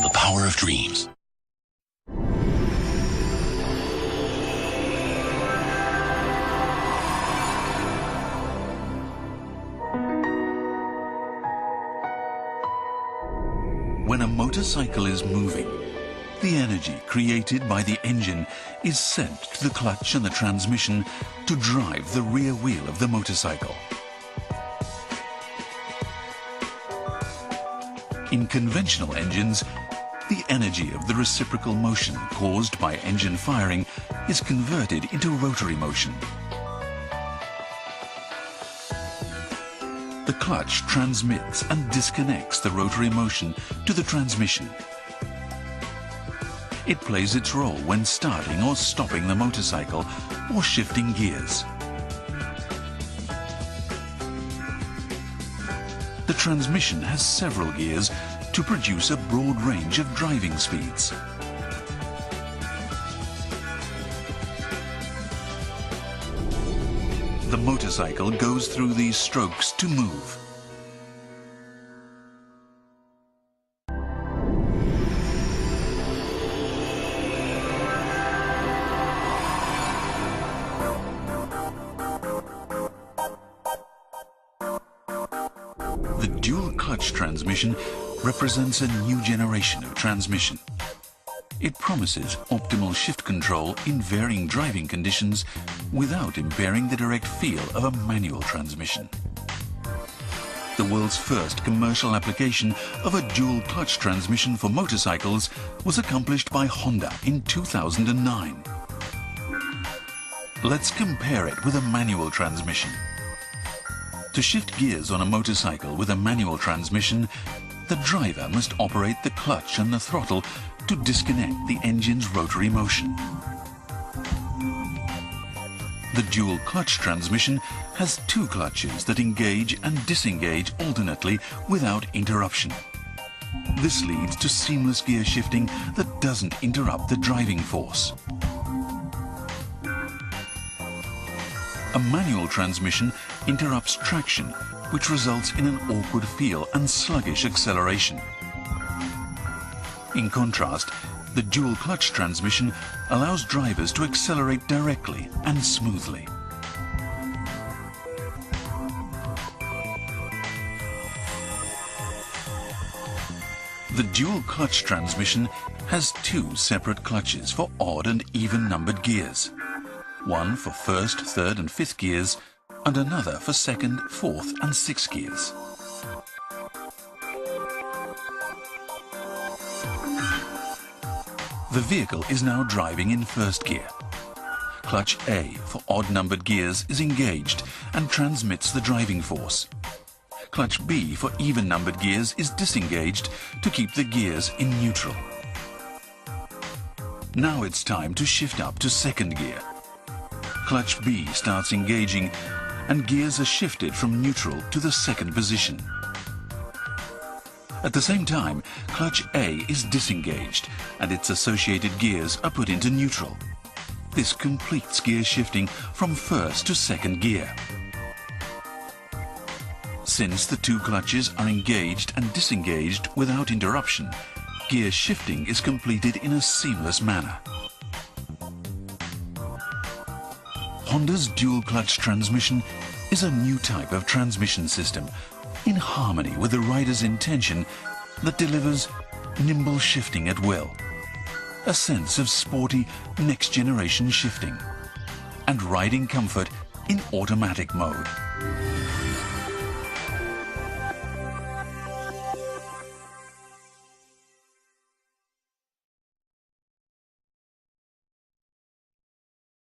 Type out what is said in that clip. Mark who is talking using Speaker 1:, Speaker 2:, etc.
Speaker 1: the power of dreams. When a motorcycle is moving, the energy created by the engine is sent to the clutch and the transmission to drive the rear wheel of the motorcycle. In conventional engines, the energy of the reciprocal motion caused by engine firing is converted into rotary motion. The clutch transmits and disconnects the rotary motion to the transmission. It plays its role when starting or stopping the motorcycle or shifting gears. The transmission has several gears to produce a broad range of driving speeds. The motorcycle goes through these strokes to move. The dual clutch transmission represents a new generation of transmission. It promises optimal shift control in varying driving conditions without impairing the direct feel of a manual transmission. The world's first commercial application of a dual clutch transmission for motorcycles was accomplished by Honda in 2009. Let's compare it with a manual transmission. To shift gears on a motorcycle with a manual transmission, the driver must operate the clutch and the throttle to disconnect the engine's rotary motion. The dual clutch transmission has two clutches that engage and disengage alternately without interruption. This leads to seamless gear shifting that doesn't interrupt the driving force. A manual transmission interrupts traction, which results in an awkward feel and sluggish acceleration. In contrast, the dual clutch transmission allows drivers to accelerate directly and smoothly. The dual clutch transmission has two separate clutches for odd and even numbered gears. One for first, third and fifth gears, and another for second, fourth and sixth gears. The vehicle is now driving in first gear. Clutch A for odd-numbered gears is engaged and transmits the driving force. Clutch B for even-numbered gears is disengaged to keep the gears in neutral. Now it's time to shift up to second gear. Clutch B starts engaging and gears are shifted from neutral to the second position. At the same time, clutch A is disengaged and its associated gears are put into neutral. This completes gear shifting from first to second gear. Since the two clutches are engaged and disengaged without interruption, gear shifting is completed in a seamless manner. Honda's dual clutch transmission is a new type of transmission system in harmony with the rider's intention that delivers nimble shifting at will, a sense of sporty next-generation shifting, and riding comfort in automatic mode.